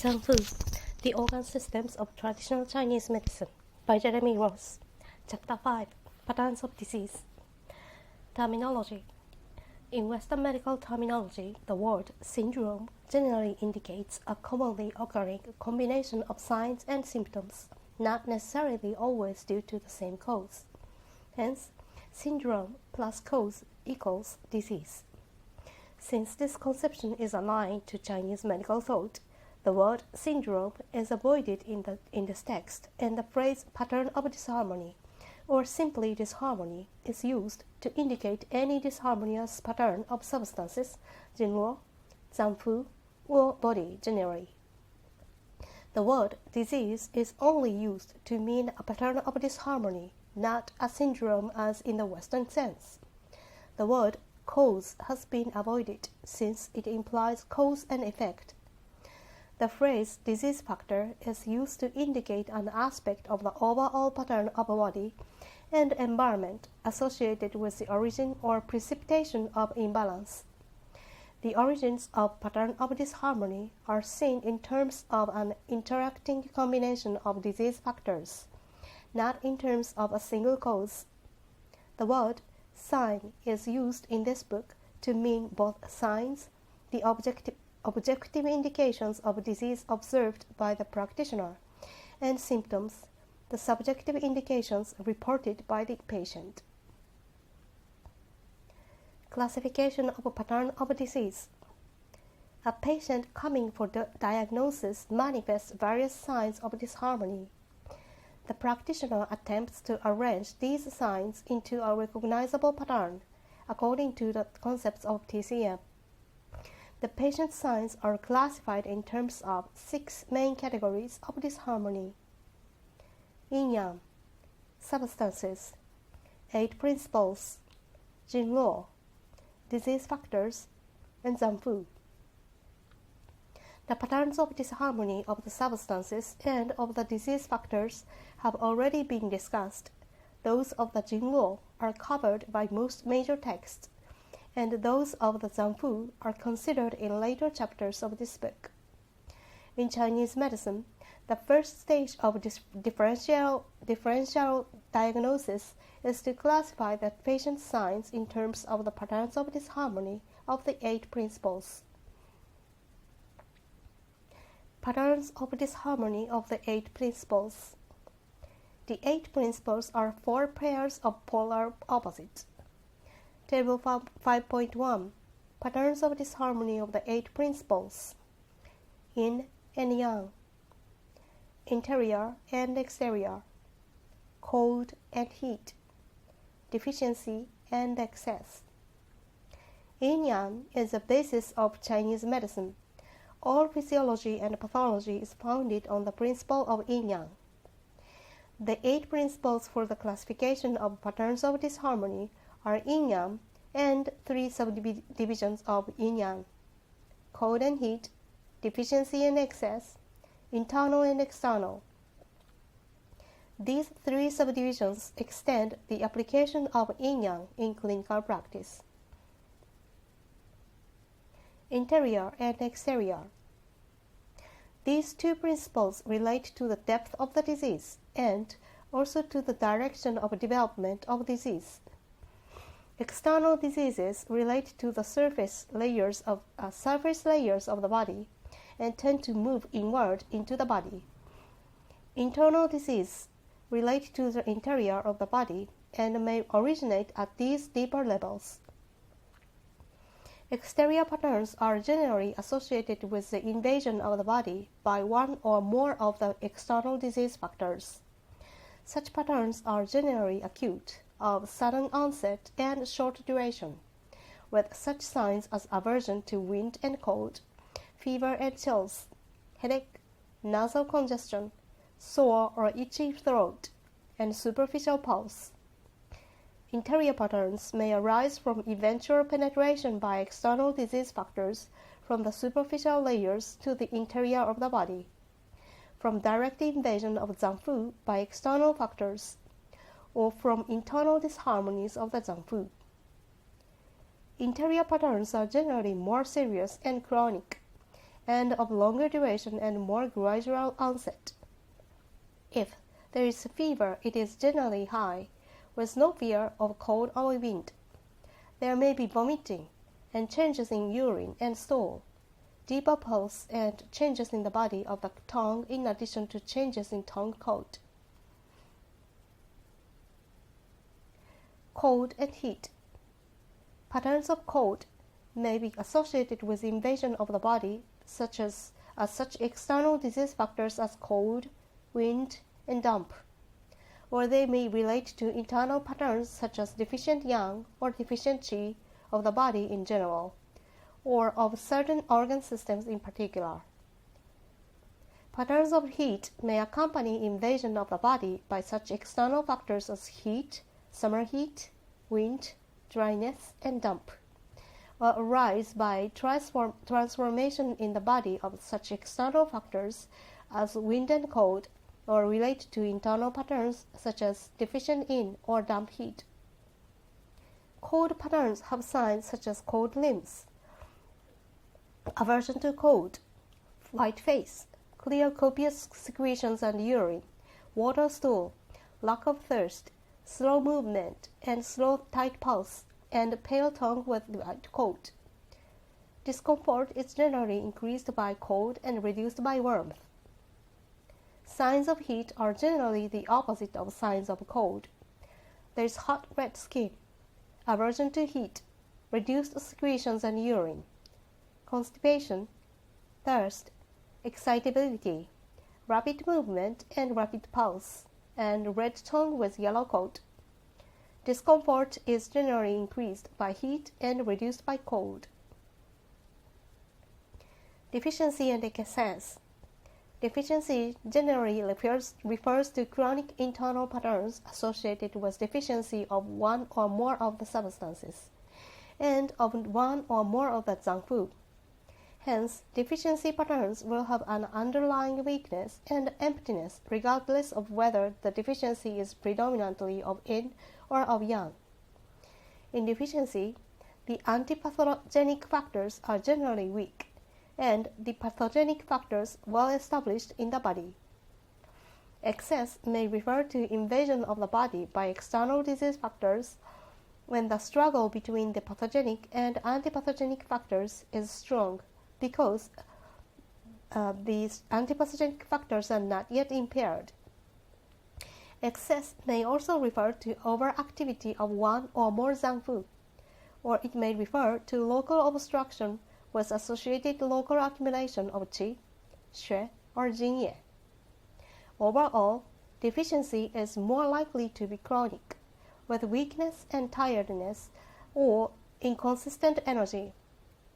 Zang, The Organ Systems of Traditional Chinese Medicine by Jeremy Ross. Chapter 5, Patterns of Disease. Terminology. In Western medical terminology, the word syndrome generally indicates a commonly occurring combination of signs and symptoms, not necessarily always due to the same cause. Hence, syndrome plus cause equals disease. Since this conception is aligned to Chinese medical thought, the word syndrome is avoided in this text, and the phrase pattern of disharmony, or simply disharmony, is used to indicate any disharmonious pattern of substances, jinluo, zanfu, or body generally. The word disease is only used to mean a pattern of disharmony, not a syndrome as in the Western sense. The word cause has been avoided since it implies cause and effect. The phrase disease factor is used to indicate an aspect of the overall pattern of a body and environment associated with the origin or precipitation of imbalance. The origins of pattern of disharmony are seen in terms of an interacting combination of disease factors, not in terms of a single cause. The word sign is used in this book to mean both signs, the objective indications of disease observed by the practitioner, and symptoms, the subjective indications reported by the patient. Classification of a pattern of disease. A patient coming for the diagnosis manifests various signs of disharmony. The practitioner attempts to arrange these signs into a recognizable pattern according to the concepts of TCM. The patient's signs are classified in terms of 6 main categories of disharmony: Yin-Yang, substances, 8 principles, Jinluo, disease factors, and Zanfu. The patterns of disharmony of the substances and of the disease factors have already been discussed. Those of the Jinluo are covered by most major texts, and those of the Zanfu are considered in later chapters of this book. In Chinese medicine, the first stage of differential diagnosis is to classify the patient's signs in terms of the patterns of disharmony of the 8 principles. Patterns of disharmony of the 8 principles. The 8 principles are 4 pairs of polar opposites. Table 5.1 Patterns of disharmony of the 8 principles. Yin and Yang, interior and exterior, cold and heat, deficiency and excess. Yin-Yang is the basis of Chinese medicine. All physiology and pathology is founded on the principle of Yin-Yang. The 8 principles for the classification of patterns of disharmony are Yin-Yang and 3 subdivisions of Yin-Yang: cold and heat, deficiency and excess, internal and external. These 3 subdivisions extend the application of Yin-Yang in clinical practice. Interior and exterior. These 2 principles relate to the depth of the disease and also to the direction of development of disease. External diseases relate to the surface layers of the body and tend to move inward into the body. Internal disease relate to the interior of the body and may originate at these deeper levels. Exterior patterns are generally associated with the invasion of the body by one or more of the external disease factors. Such patterns are generally acute, of sudden onset and short duration, with such signs as aversion to wind and cold, fever and chills, headache, nasal congestion, sore or itchy throat, and superficial pulse. Interior patterns may arise from eventual penetration by external disease factors from the superficial layers to the interior of the body, from direct invasion of Zanfu by external factors, or from internal disharmonies of the Zanfu. Interior patterns are generally more serious and chronic, and of longer duration and more gradual onset. If there is fever, it is generally high, with no fear of cold or wind. There may be vomiting, and changes in urine and stool, deeper pulse, and changes in the body of the tongue in addition to changes in tongue coat. Cold and heat. Patterns of cold may be associated with invasion of the body, such external disease factors as cold, wind, and damp, or they may relate to internal patterns such as deficient yang or deficient qi of the body in general, or of certain organ systems in particular. Patterns of heat may accompany invasion of the body by such external factors as heat, summer heat, wind, dryness, and damp, or arise by transformation in the body of such external factors as wind and cold, or relate to internal patterns such as deficient in or damp heat. Cold patterns have signs such as cold limbs, aversion to cold, white face, clear copious secretions and urine, water stool, lack of thirst, slow movement and slow tight pulse, and pale tongue with white coat. Discomfort is generally increased by cold and reduced by warmth. Signs of heat are generally the opposite of signs of cold. There is hot red skin, aversion to heat, reduced secretions and urine, constipation, thirst, excitability, rapid movement and rapid pulse, and red tongue with yellow coat. Discomfort is generally increased by heat and reduced by cold. Deficiency and excess. Deficiency generally refers to chronic internal patterns associated with deficiency of one or more of the substances, and of one or more of the Zang food. Hence, deficiency patterns will have an underlying weakness and emptiness regardless of whether the deficiency is predominantly of yin or of yang. In deficiency, the antipathogenic factors are generally weak, and the pathogenic factors well established in the body. Excess may refer to invasion of the body by external disease factors when the struggle between the pathogenic and antipathogenic factors is strong, because these antipathogenic factors are not yet impaired. Excess may also refer to overactivity of one or more Zang food, or it may refer to local obstruction with associated local accumulation of qi, xue, or jingye. Overall, deficiency is more likely to be chronic, with weakness and tiredness or inconsistent energy,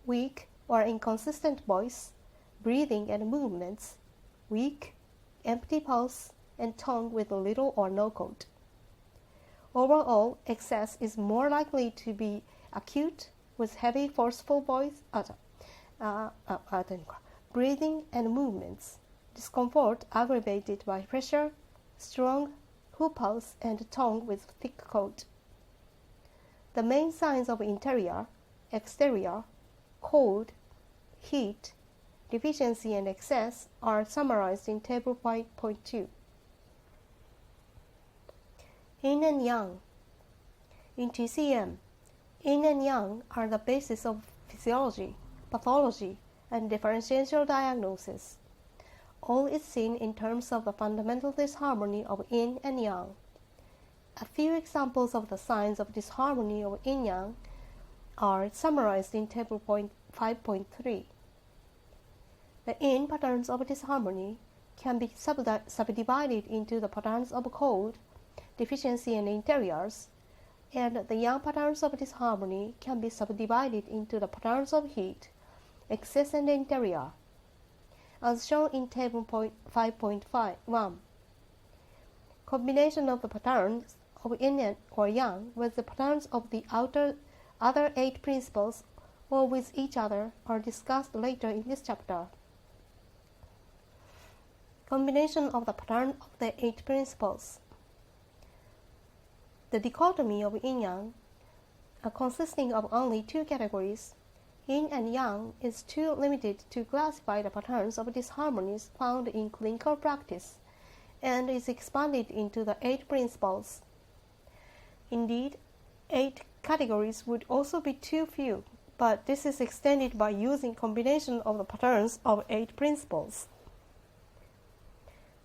weak or inconsistent voice, breathing and movements, weak, empty pulse, and tongue with little or no coat. Overall, excess is more likely to be acute with heavy forceful voice, breathing and movements, discomfort aggravated by pressure, strong who pulse, and tongue with thick coat. The main signs of interior, exterior, cold, heat, deficiency, and excess are summarized in Table 5.2. Yin and Yang. In TCM, Yin and Yang are the basis of physiology, pathology, and differential diagnosis. All is seen in terms of the fundamental disharmony of yin and yang. A few examples of the signs of disharmony of yin-yang are summarized in Table 5.3. The yin patterns of disharmony can be subdivided into the patterns of cold, deficiency, and interiors, and the yang patterns of disharmony can be subdivided into the patterns of heat, excess, and interior, as shown in Table 5.1. Combination of the patterns of yin or yang with the patterns of the other 8 principles or with each other are discussed later in this chapter. Combination of the pattern of the 8 principles. The dichotomy of yin-yang, consisting of only 2 categories, Yin and Yang is too limited to classify the patterns of disharmonies found in clinical practice, and is expanded into the 8 principles. Indeed, 8 categories would also be too few, but this is extended by using combination of the patterns of 8 principles.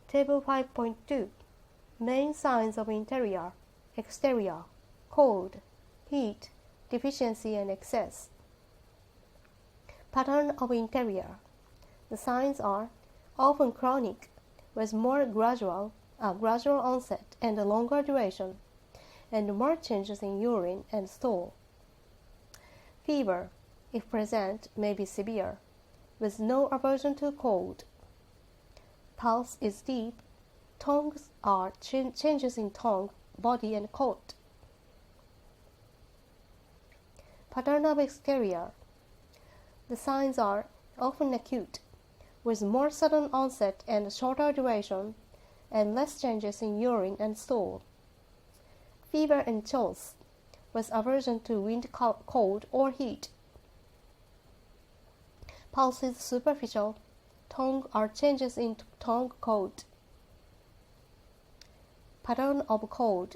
Table 5.2 Main signs of interior, exterior, cold, heat, deficiency and excess. Pattern of interior. The signs are often chronic, with more gradual onset and a longer duration, and more changes in urine and stool. Fever, if present, may be severe, with no aversion to cold. Pulse is deep. Tongues are changes in tongue, body, and coat. Pattern of exterior. The signs are often acute, with more sudden onset and shorter duration, and less changes in urine and stool. Fever and chills, with aversion to wind, cold, or heat. Pulse is superficial. Tongue are changes in tongue coat. Pattern of cold.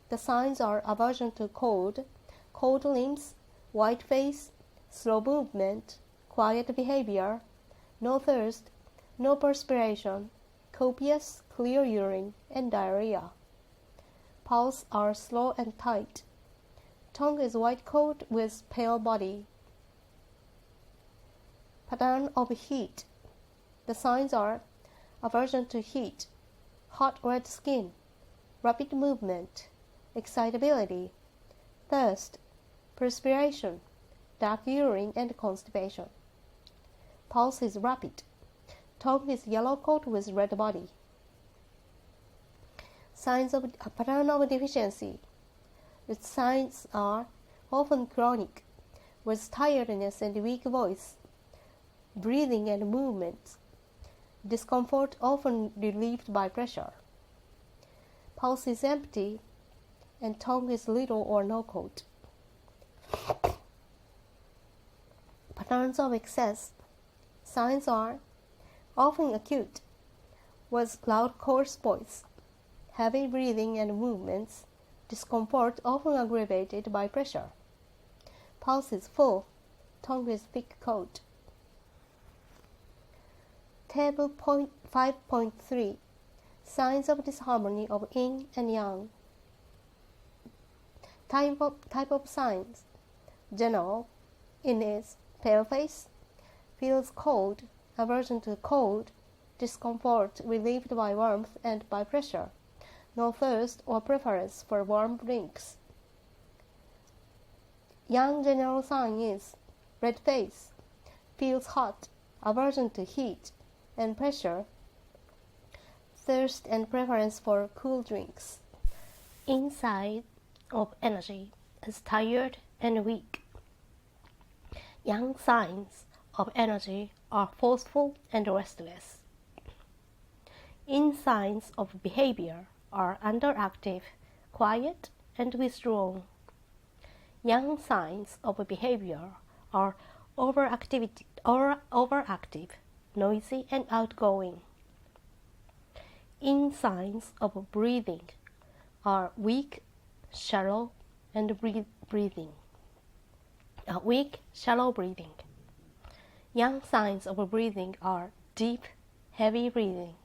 The signs are aversion to cold, cold limbs, white face, slow movement, quiet behavior, no thirst, no perspiration, copious, clear urine, and diarrhea. Pulse are slow and tight. Tongue is white coat with pale body. Pattern of heat. The signs are aversion to heat, hot red skin, rapid movement, excitability, thirst, perspiration, dark urine, and constipation. Pulse is rapid. Tongue is yellow coat with red body. Signs of pattern of deficiency. The signs are often chronic, with tiredness and weak voice, breathing and movements, discomfort often relieved by pressure. Pulse is empty, and tongue is little or no coat. Patterns of excess. Signs are often acute, with loud coarse voice, heavy breathing and movements, discomfort often aggravated by pressure. Pulse is full, tongue is thick coat. Table 5.3 Signs of disharmony of yin and yang. Type of signs. General. Yin is pale face, feels cold, aversion to cold, discomfort relieved by warmth and by pressure, no thirst or preference for warm drinks. Yang general sign is red face, feels hot, aversion to heat and pressure, thirst and preference for cool drinks. Inside of energy is tired and weak. Yang signs of energy are forceful and restless. Yin signs of behavior are underactive, quiet, and withdrawn. Yang signs of behavior are overactive, noisy, and outgoing. Yin signs of breathing are weak, shallow, and weak, shallow breathing. Yang signs of breathing are deep, heavy breathing.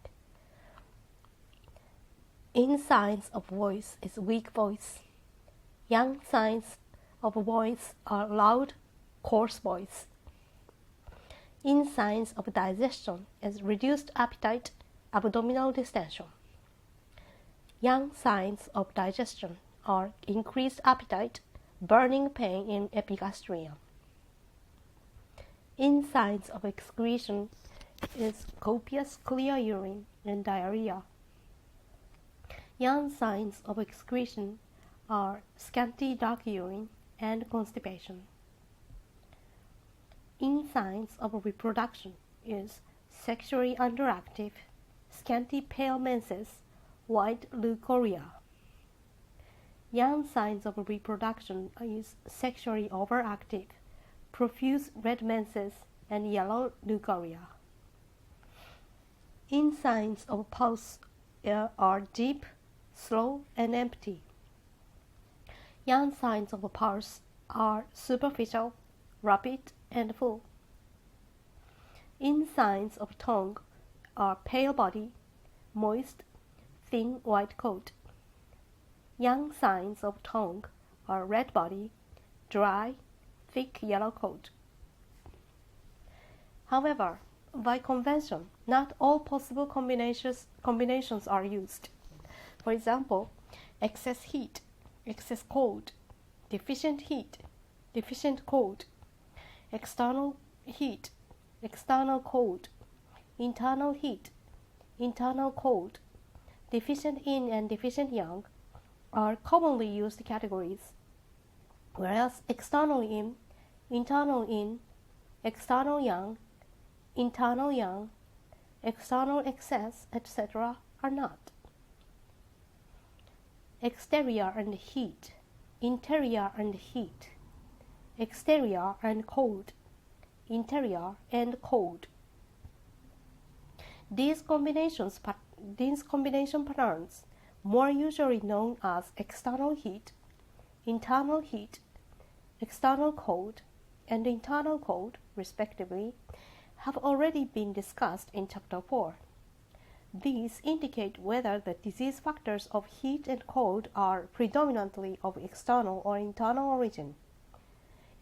Yin signs of voice is weak voice. Yang signs of voice are loud, coarse voice. Yin signs of digestion is reduced appetite, abdominal distension. Yang signs of digestion are increased appetite, burning pain in epigastrium. Yin signs of excretion is copious, clear urine and diarrhea. Yang signs of excretion are scanty, dark urine and constipation. Yin signs of reproduction is sexually underactive, scanty pale menses, white leukorrhea. Yang signs of reproduction is sexually overactive, profuse red menses, and yellow leukorrhea. Yin signs of pulse are deep, slow, and empty. Yang signs of pulse are superficial, rapid, and full. Yin signs of tongue are pale body, moist, thin white coat. Yang signs of tongue are red body, dry, thick yellow coat. However, by convention, not all possible combinations are used. For example, excess heat, excess cold, deficient heat, deficient cold, external heat, external cold, internal heat, internal cold, deficient yin and deficient yang are commonly used categories, whereas external yin, external yang, internal yang, external excess, etc. are not. Exterior and heat, interior and heat, exterior and cold, interior and cold. These combination patterns, more usually known as external heat, external cold, and internal cold, respectively, have already been discussed in Chapter 4. These indicate whether the disease factors of heat and cold are predominantly of external or internal origin.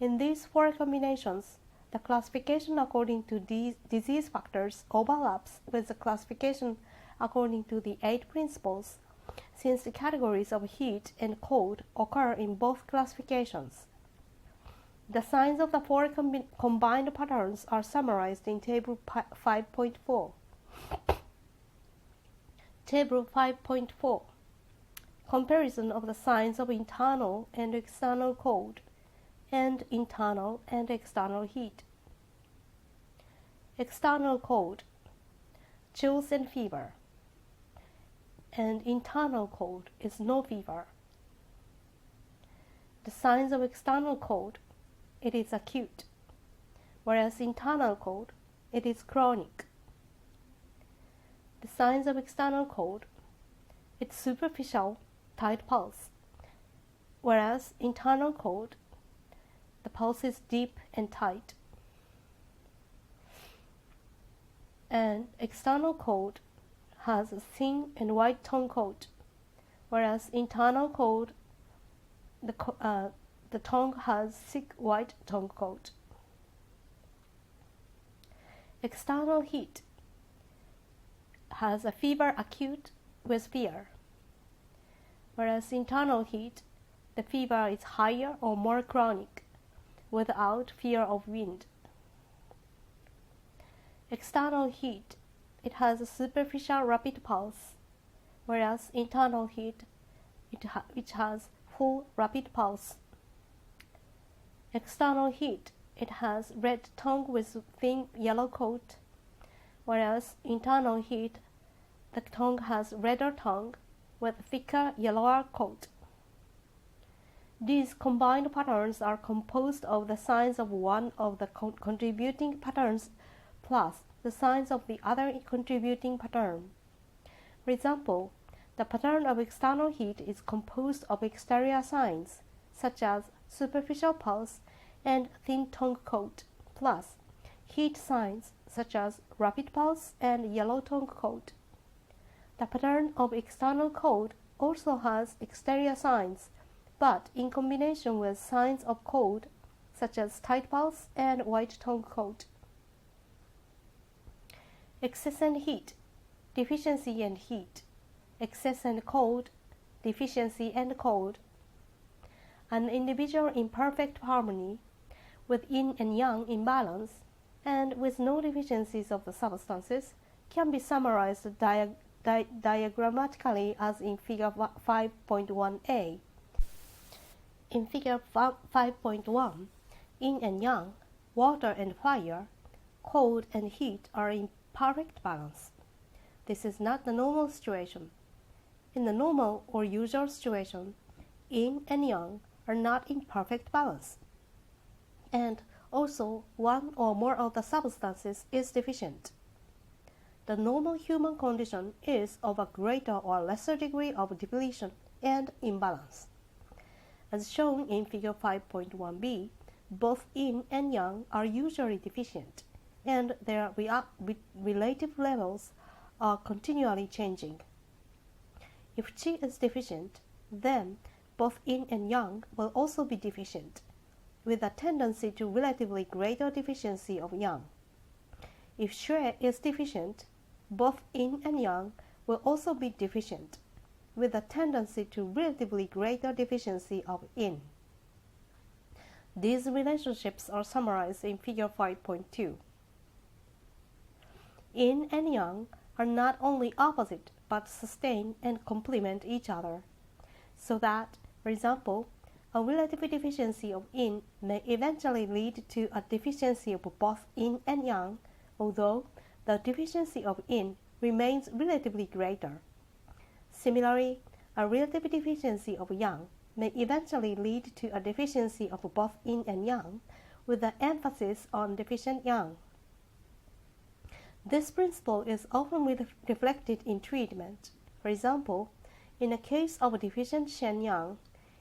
In these four combinations, the classification according to these disease factors overlaps with the classification according to the 8 principles, since the categories of heat and cold occur in both classifications. The signs of the four combined patterns are summarized in Table 5.4. Table 5.4. Comparison of the signs of internal and external cold and internal and external heat. External cold, chills and fever, and internal cold is no fever. The signs of external cold, it is acute, whereas internal cold, it is chronic. The signs of external cold, it's superficial, tight pulse, whereas internal cold, the pulse is deep and tight. And external cold has a thin and white tongue coat, whereas internal cold, the tongue has thick white tongue coat. External heat has a fever acute with fear, whereas internal heat, the fever is higher or more chronic, without fear of wind. External heat, it has a superficial rapid pulse, whereas internal heat, it has full rapid pulse. External heat, it has red tongue with thin yellow coat, whereas internal heat, the tongue has redder tongue with thicker yellower coat. These combined patterns are composed of the signs of one of the contributing patterns plus the signs of the other contributing pattern. For example, the pattern of external heat is composed of exterior signs, such as superficial pulse and thin tongue coat, plus heat signs, such as rapid pulse and yellow tongue coat. The pattern of external cold also has exterior signs, but in combination with signs of cold, such as tight pulse and white tongue coat. Excess and heat, deficiency and heat, excess and cold, deficiency and cold. An individual in perfect harmony, with yin and yang in balance, and with no deficiencies of the substances, can be summarized diagrammatically as in Figure 5.1a. In Figure 5.1, yin and yang, water and fire, cold and heat are in perfect balance. This is not the normal situation. In the normal or usual situation, yin and yang are not in perfect balance, and Also, one or more of the substances is deficient. The normal human condition is of a greater or lesser degree of depletion and imbalance. As shown in Figure 5.1b, both yin and yang are usually deficient, and their relative levels are continually changing. If qi is deficient, then both yin and yang will also be deficient, with a tendency to relatively greater deficiency of yang. If shui is deficient, both yin and yang will also be deficient, with a tendency to relatively greater deficiency of yin. These relationships are summarized in Figure 5.2. Yin and yang are not only opposite but sustain and complement each other, so that, for example, a relative deficiency of yin may eventually lead to a deficiency of both yin and yang, although the deficiency of yin remains relatively greater. Similarly, a relative deficiency of yang may eventually lead to a deficiency of both yin and yang, with the emphasis on deficient yang. This principle is often reflected in treatment. For example, in a case of deficient shen yang,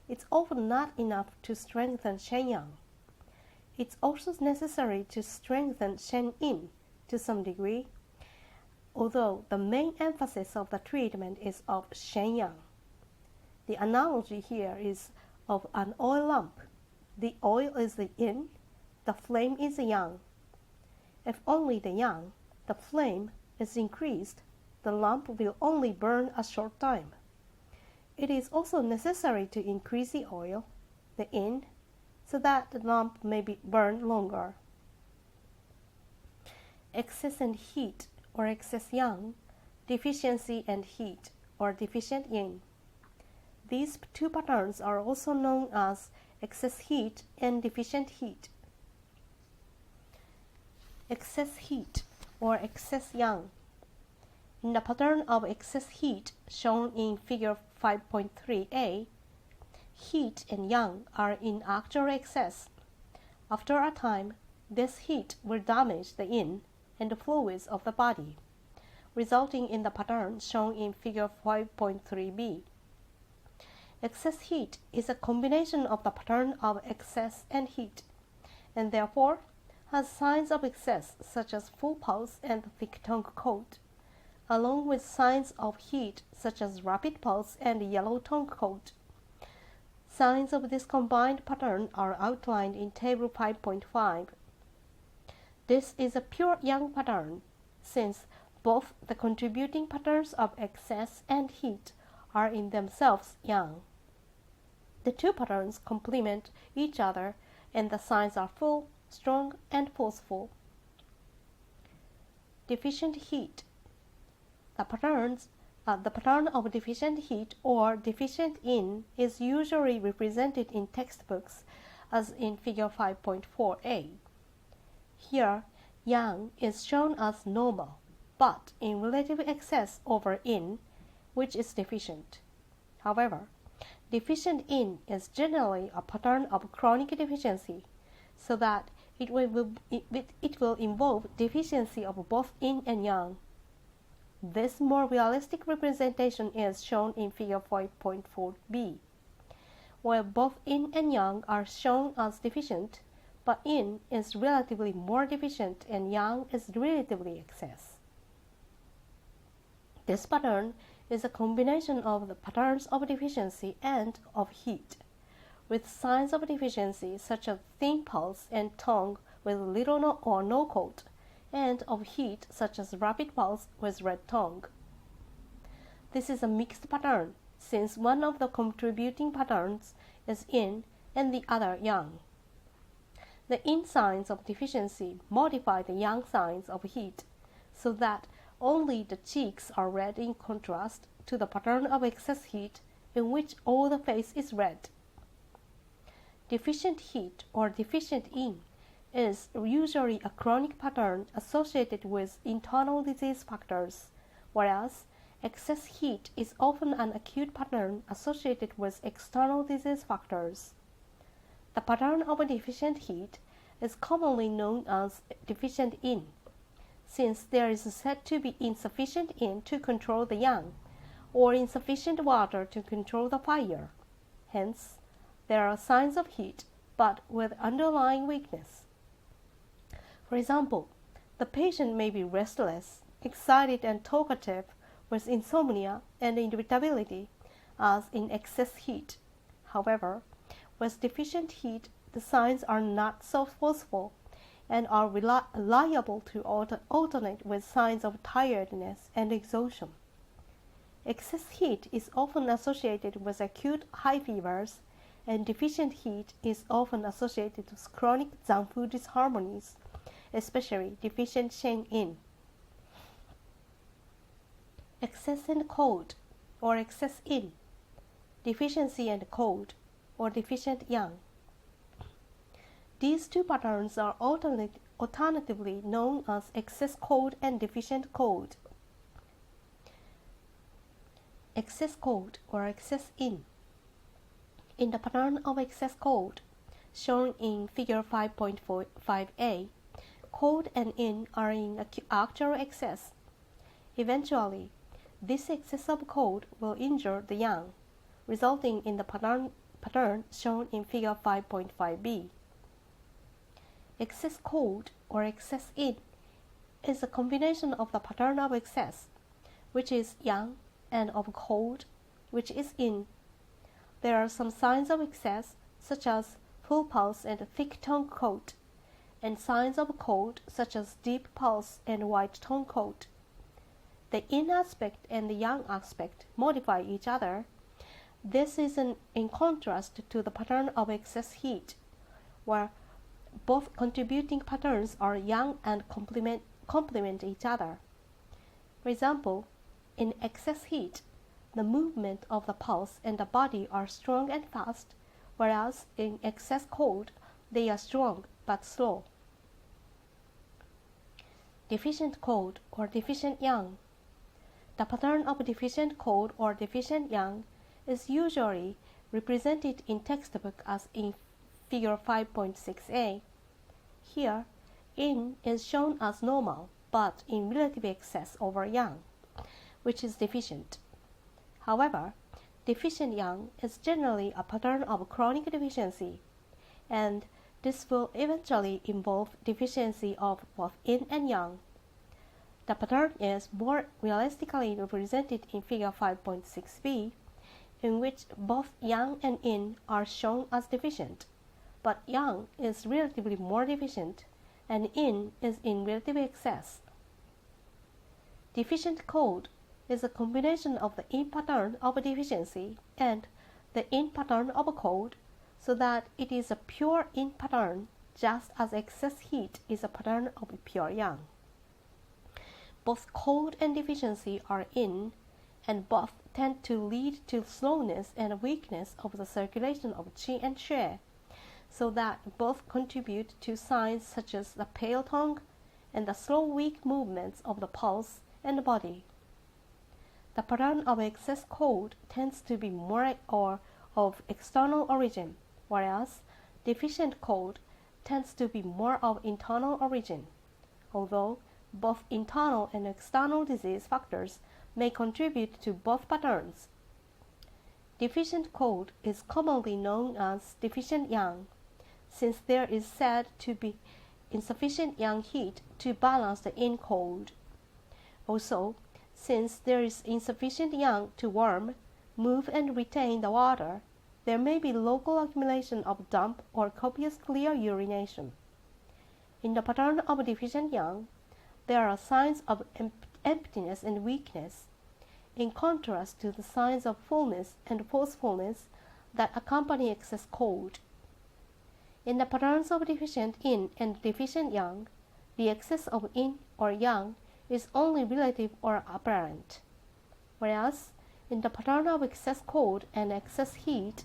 it's often not enough to strengthen shen yang. It's also necessary to strengthen shen yin to some degree, although the main emphasis of the treatment is of shen yang. The analogy here is of an oil lamp. The oil is the yin, the flame is the yang. If only the yang, the flame, is increased, the lamp will only burn a short time. It is also necessary to increase the oil, the yin, so that the lamp may be burned longer. Excess and heat, or excess yang, deficiency and heat, or deficient yin. These two patterns are also known as excess heat and deficient heat. Excess heat, or excess yang. In the pattern of excess heat shown in Figure 5.3a, heat and yang are in actual excess. After a time, this heat will damage the yin and the fluids of the body, resulting in the pattern shown in Figure 5.3b. Excess heat is a combination of the pattern of excess and heat, and therefore has signs of excess such as full pulse and thick tongue cold, along with signs of heat such as rapid pulse and yellow tongue cold. Signs of this combined pattern are outlined in Table 5.5. This is a pure yang pattern, since both the contributing patterns of excess and heat are in themselves yang. The two patterns complement each other, and the signs are full, strong, and forceful. Deficient heat. The pattern of deficient heat or deficient yin is usually represented in textbooks as in Figure 5.4a. Here, yang is shown as normal, but in relative excess over yin, which is deficient. However, deficient yin is generally a pattern of chronic deficiency, so that it will involve deficiency of both yin and yang. This more realistic representation is shown in Figure 5.4b, where both yin and yang are shown as deficient, but yin is relatively more deficient and yang is relatively excess. This pattern is a combination of the patterns of deficiency and of heat, with signs of deficiency such as thin pulse and tongue with little or no cold, and of heat such as rapid pulse with red tongue. This is a mixed pattern, since one of the contributing patterns is yin and the other yang. The yin signs of deficiency modify the yang signs of heat, so that only the cheeks are red in contrast to the pattern of excess heat in which all the face is red. Deficient heat or deficient yin is usually a chronic pattern associated with internal disease factors, whereas excess heat is often an acute pattern associated with external disease factors. The pattern of deficient heat is commonly known as deficient yin, since there is said to be insufficient yin to control the yang, or insufficient water to control the fire. Hence, there are signs of heat, but with underlying weakness. For example, the patient may be restless, excited and talkative with insomnia and irritability, as in excess heat. However, with deficient heat, the signs are not so forceful and are liable to alternate with signs of tiredness and exhaustion. Excess heat is often associated with acute high fevers, and deficient heat is often associated with chronic Zang disharmonies, especially deficient Sheng yin. Excess and cold, or excess yin. Deficiency and cold, or deficient yang. These two patterns are alternatively known as excess cold and deficient cold. Excess cold, or excess yin. In the pattern of excess cold, shown in figure 5.5a, cold and yin are in actual excess. Eventually, this excess of cold will injure the yang, resulting in the pattern shown in figure 5.5b. Excess cold, or excess yin, is a combination of the pattern of excess, which is yang, and of cold, which is yin. There are some signs of excess, such as full pulse and thick tongue cold, and signs of cold, such as deep pulse and white tongue cold. The yin aspect and the yang aspect modify each other. This is in contrast to the pattern of excess heat, where both contributing patterns are yang and complement each other. For example, in excess heat, the movement of the pulse and the body are strong and fast, whereas in excess cold, they are strong but slow. Deficient cold, or deficient yang. The pattern of deficient cold or deficient yang is usually represented in textbook as in figure 5.6a. Here, yin is shown as normal, but in relative excess over yang, which is deficient. However, deficient yang is generally a pattern of chronic deficiency, and this will eventually involve deficiency of both yin and yang. The pattern is more realistically represented in figure 5.6b, in which both yang and yin are shown as deficient, but yang is relatively more deficient, and yin is in relative excess. Deficient cold is a combination of the yin pattern of deficiency and the yin pattern of cold, so that it is a pure yin pattern, just as excess heat is a pattern of pure yang. Both cold and deficiency are yin, and both tend to lead to slowness and weakness of the circulation of qi and xue, so that both contribute to signs such as the pale tongue and the slow weak movements of the pulse and the body. The pattern of excess cold tends to be more or of external origin, whereas deficient cold tends to be more of internal origin, although both internal and external disease factors may contribute to both patterns. Deficient cold is commonly known as deficient yang, since there is said to be insufficient yang heat to balance the yin cold. Also, since there is insufficient yang to warm, move and retain the water, there may be local accumulation of damp or copious clear urination. In the pattern of deficient yang, there are signs of emptiness and weakness, in contrast to the signs of fullness and forcefulness that accompany excess cold. In the patterns of deficient yin and deficient yang, the excess of yin or yang is only relative or apparent, whereas in the pattern of excess cold and excess heat,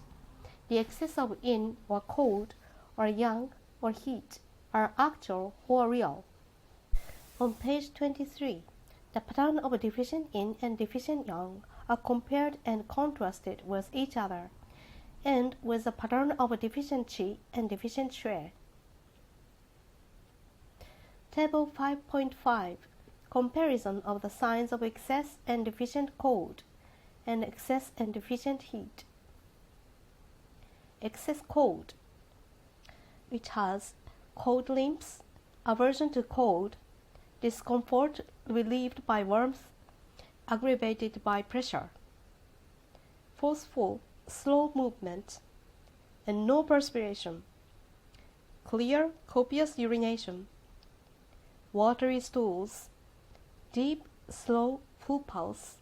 the excess of yin or cold or yang or heat are actual or real. On page 23, the pattern of deficient yin and deficient yang are compared and contrasted with each other, and with the pattern of deficient qi and deficient xue. Table 5.5 Comparison of the signs of excess and deficient cold and excess and deficient heat. Excess cold, which has cold limbs, aversion to cold, discomfort relieved by warmth, aggravated by pressure, forceful, slow movement, and no perspiration, clear, copious urination, watery stools, deep, slow, full pulse,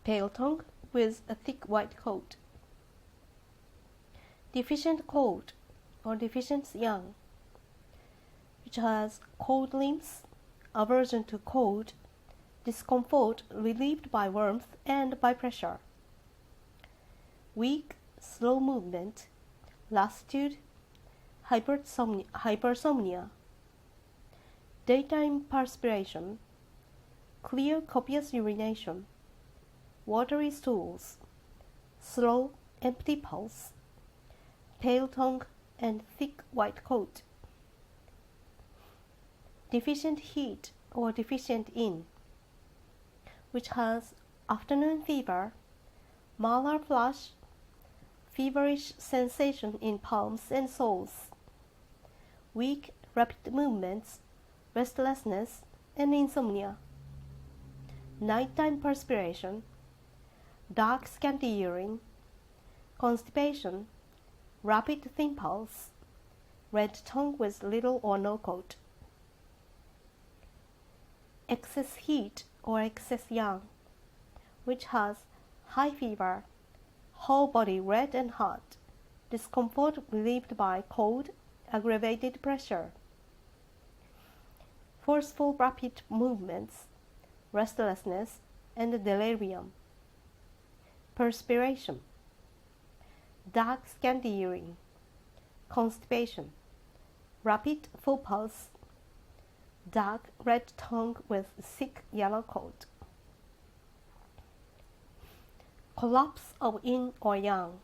pale tongue with a thick white coat. Deficient cold or deficient yang, which has cold limbs, aversion to cold, discomfort relieved by warmth and by pressure, weak, slow movement, lassitude, hypersomnia, daytime perspiration, clear, copious urination, watery stools, slow, empty pulse, pale tongue, and thick white coat. Deficient heat or deficient yin, which has afternoon fever, malar flush, feverish sensation in palms and soles, weak, rapid movements, restlessness, and insomnia, nighttime perspiration, dark scanty urine, constipation, rapid thin pulse, red tongue with little or no coat. Excess heat or excess yang, which has high fever, whole body red and hot, discomfort relieved by cold, aggravated pressure, forceful rapid movements, restlessness, and delirium, perspiration, dark scanty urine, constipation, rapid full pulse, dark red tongue with thick yellow coat. Collapse of yin or yang.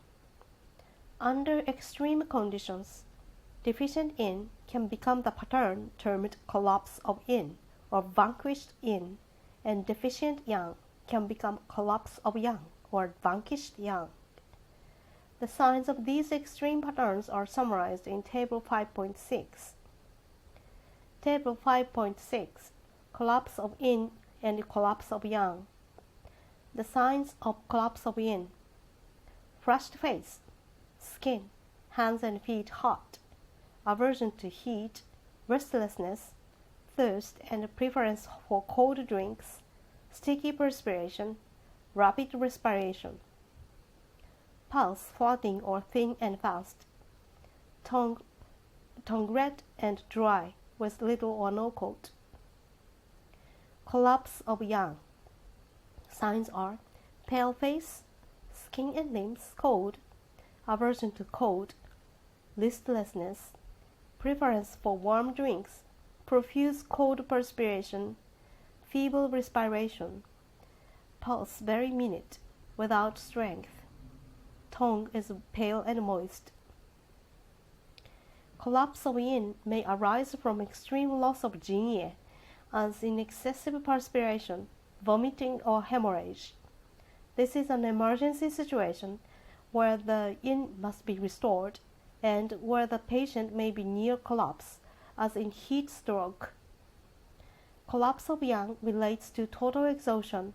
Under extreme conditions, deficient yin can become the pattern termed collapse of yin or vanquished yin, and deficient yang can become collapse of yang or vanquished yang. The signs of these extreme patterns are summarized in Table 5.6. Table 5.6 Collapse of yin and collapse of yang. The signs of collapse of yin: flushed face, skin, hands and feet hot, aversion to heat, restlessness, thirst and preference for cold drinks, sticky perspiration, rapid respiration. Pulse floating or thin and fast. Tongue red and dry with little or no coat. Collapse of yang. Signs are pale face, skin and limbs cold, aversion to cold, listlessness, preference for warm drinks, profuse cold perspiration, feeble respiration, pulse very minute, without strength, tongue is pale and moist. Collapse of yin may arise from extreme loss of jinyue, as in excessive perspiration, vomiting or hemorrhage. This is an emergency situation where the yin must be restored and where the patient may be near collapse, as in heat stroke. Collapse of yang relates to total exhaustion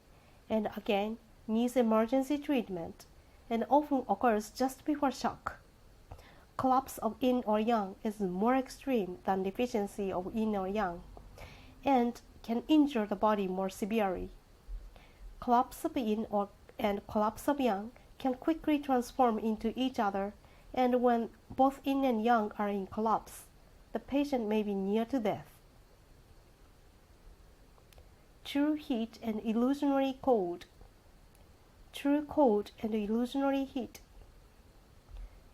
and again needs emergency treatment and often occurs just before shock. Collapse of yin or yang is more extreme than deficiency of yin or yang and can injure the body more severely. Collapse of yin and collapse of yang can quickly transform into each other, and when both yin and yang are in collapse, the patient may be near to death. True heat and illusionary cold. True cold and illusionary heat.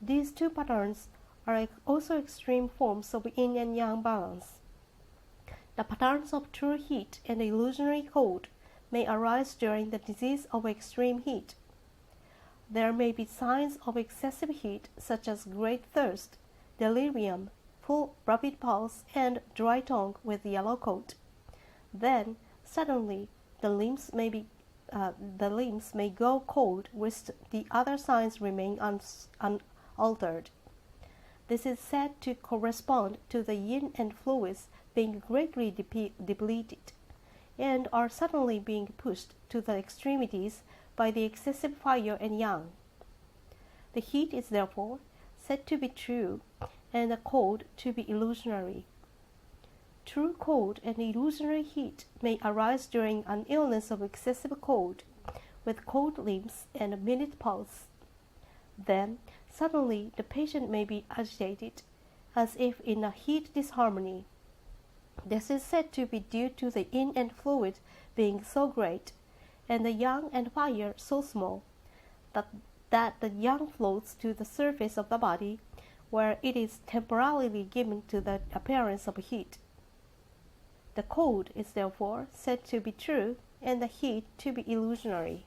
These two patterns are also extreme forms of yin and yang balance. The patterns of true heat and illusionary cold may arise during the disease of extreme heat. There may be signs of excessive heat such as great thirst, delirium, full rapid pulse and dry tongue with yellow coat. Then suddenly the limbs may go cold, whilst the other signs remain unaltered. This is said to correspond to the yin and fluids being greatly depleted, and are suddenly being pushed to the extremities by the excessive fire and yang. The heat is therefore said to be true, and the cold to be illusionary. True cold and illusionary heat may arise during an illness of excessive cold, with cold limbs and a minute pulse. Then suddenly the patient may be agitated, as if in a heat disharmony. This is said to be due to the yin and fluid being so great, and the yang and fire so small, that the yang floats to the surface of the body, where it is temporarily given to the appearance of heat. The cold is therefore said to be true, and the heat to be illusionary.